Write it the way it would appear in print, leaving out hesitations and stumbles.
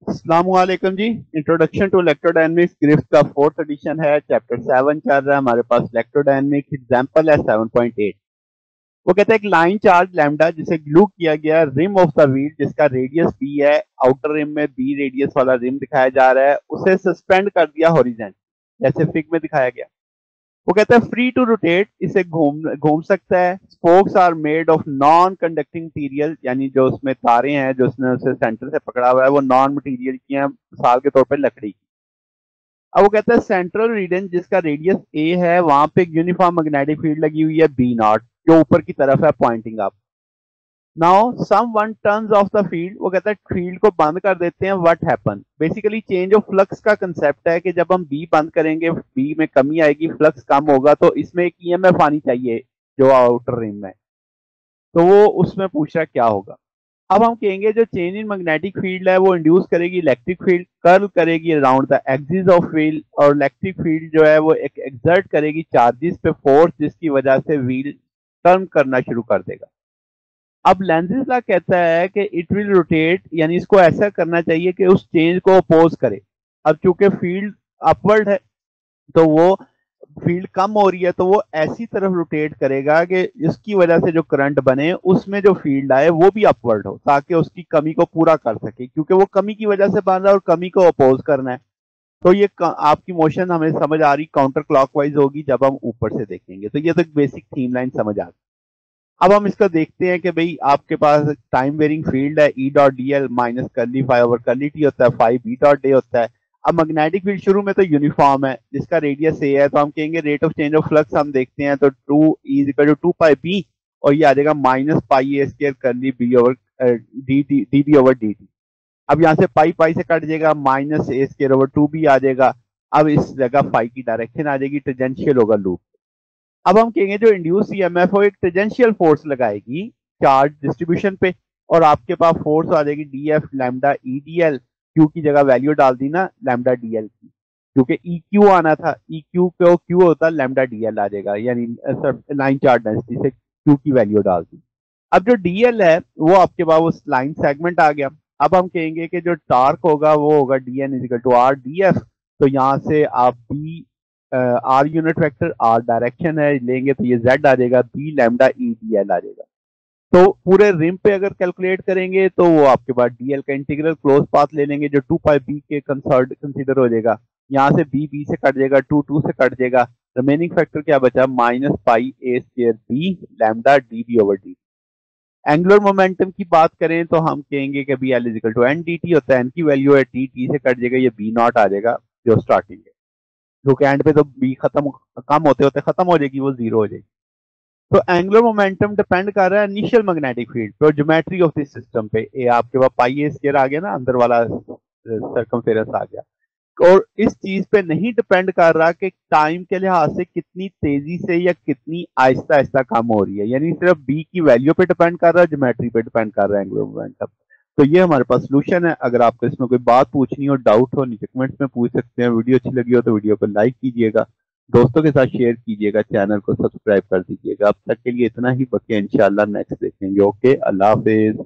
अस्सलामुअलैकुम जी। Introduction to electrodynamics Griffith का fourth edition है। चैप्टर 7 चल रहा है हमारे पास। इलेक्ट्रोडायनेमिक्स एग्जांपल है 7.8। वो कहता है एक लाइन चार्ज लैम्डा जिसे ग्लू किया गया रिम ऑफ द व्हील जिसका रेडियस बी है, आउटर रिम में बी रेडियस वाला रिम दिखाया जा रहा है, उसे सस्पेंड कर दिया हॉरिजॉन्टल जैसे फिग में दिखाया गया। वो कहता है फ्री टू रोटेट, इसे घूम घूम सकता है। Spokes are made of non conducting material, यानी जो उसमें तारे हैं जो उसने उसे सेंटर से पकड़ा हुआ है वो नॉन मटीरियल की हैं, मिसाल के तौर पर लकड़ी की। अब वो कहता है सेंट्रल रीजन जिसका रेडियस ए है वहां पे एक यूनिफॉर्म मैग्नेटिक फील्ड लगी हुई है बी नॉट जो ऊपर की तरफ है pointing up. Now someone turns off the field, वो कहता है फील्ड को बंद कर देते हैं। What happen, basically change of flux का कंसेप्ट है कि जब हम बी बंद करेंगे बी में कमी आएगी, फ्लक्स कम होगा, तो इसमें एक ईएमएफ आनी चाहिए जो आउटर रिम में। तो वो उसमें पूछ रहा है क्या होगा। अब हम कहेंगे जो चेंज इन मैग्नेटिक फील्ड है वो इंड्यूस करेगी इलेक्ट्रिक फील्ड, कर्व करेगी around the axis of wheel, और इलेक्ट्रिक फील्ड जो है वो एक एक्सर्ट करेगी चार्जेस पे फोर्स जिसकी वजह से व्हील टर्न करना शुरू कर देगा। अब लेंजिस लॉ कहता है कि इट विल रोटेट, यानी इसको ऐसा करना चाहिए कि उस चेंज को अपोज करे। अब चूंकि फील्ड अपवर्ड है तो वो फील्ड कम हो रही है तो वो ऐसी तरफ रोटेट करेगा कि इसकी वजह से जो करंट बने उसमें जो फील्ड आए वो भी अपवर्ड हो ताकि उसकी कमी को पूरा कर सके, क्योंकि वो कमी की वजह से बन रहा है और कमी को अपोज करना है। तो ये आपकी मोशन हमें समझ आ रही काउंटर क्लॉकवाइज होगी जब हम ऊपर से देखेंगे। तो ये तो एक बेसिक थीम लाइन समझ आ गई। अब हम इसका देखते हैं कि भाई आपके पास टाइम वेरिंग फील्ड है E dot d l minus curly phi over curly t होता है, फाई बी डॉट डे होता है। अब मैग्नेटिक फील्ड शुरू में तो यूनिफॉर्म है जिसका रेडियस ए है, तो हम कहेंगे rate of change of flux हम देखते हैं तो two is equal to two pi B, और ये आ जाएगा minus pi A square curly B over D T D B over D T. अब यहाँ से पाई पाई से कट जाएगा, minus A square over two B आ जाएगा। अब इस जगह फाई की डायरेक्शन आ जाएगी, टेंजेंशियल होगा लूप। अब हम कहेंगे जो इंड्यूस ईएमएफ हो एक टेंजेंशियल फोर्स लगाएगी चार्ज डिस्ट्रीब्यूशन पे, और आपके पास फोर्स आ जाएगी D F lambda E D L. Q की जगह वैल्यू डाल दी ना लैम्डा डी एल की, क्योंकि ई क्यू आना था, ई क्यू को क्यू होता लैम्डा डी एल आ जाएगा, यानी लाइन चार्ज डेंसिटी से क्यू की वैल्यू डाल दी। अब जो डी एल है वो आपके पास उस लाइन सेगमेंट आ गया। अब हम कहेंगे कि जो टार्क होगा वो होगा D N is equal to R D F. तो यहाँ से आप B R unit vector R direction है लेंगे तो ये जेड आ जाएगा, B lambda E D L आ जाएगा। तो पूरे रिम पे अगर कैलकुलेट करेंगे तो वो आपके पास डीएल का इंटीग्रल क्लोज पाथ ले लेंगे जो टू पाई बी के कंसिडर हो जाएगा। यहाँ से बी बी से कट जाएगा, टू टू से कट जाएगा, रिमेनिंग फैक्टर क्या बचा minus pi A square B lambda D B over D. Angular momentum की बात करें तो हम कहेंगे कि B L is equal to N D T होता है, एन की वैल्यू है टी, टी से कट जाएगा, ये बी नॉट आ जाएगा जो स्टार्टिंग है, क्योंकि एंड पे तो बी खत्म कम होते होते खत्म हो जाएगी, वो जीरो हो जाएगी। तो एंगुलर मोमेंटम डिपेंड कर रहा है इनिशियल मैग्नेटिक फील्ड पे और ज्योमेट्री ऑफ दिस सिस्टम पे। ये आपके पास पाई ए स्क्वायर आ गया ना, अंदर वाला सर्कमफेरेंस आ गया। और इस चीज पे नहीं डिपेंड कर रहा कि टाइम के लिहाज से कितनी तेजी से या कितनी आहिस्ता आहिस्ता कम हो रही है, यानी सिर्फ बी की वैल्यू पे डिपेंड कर रहा है, ज्योमेट्री पे डिपेंड कर रहा है एंगुलर मोमेंटम। तो ये हमारे पास सोल्यूशन है। अगर आपको इसमें कोई बात पूछनी हो, डाउट हो, नीचे कमेंट्स में पूछ सकते हैं। वीडियो अच्छी लगी हो तो वीडियो को लाइक कीजिएगा, दोस्तों के साथ शेयर कीजिएगा, चैनल को सब्सक्राइब कर दीजिएगा। अब तक के लिए इतना ही, बाकी इंशाल्लाह नेक्स्ट देखेंगे। ओके, अल्लाह हाफिज।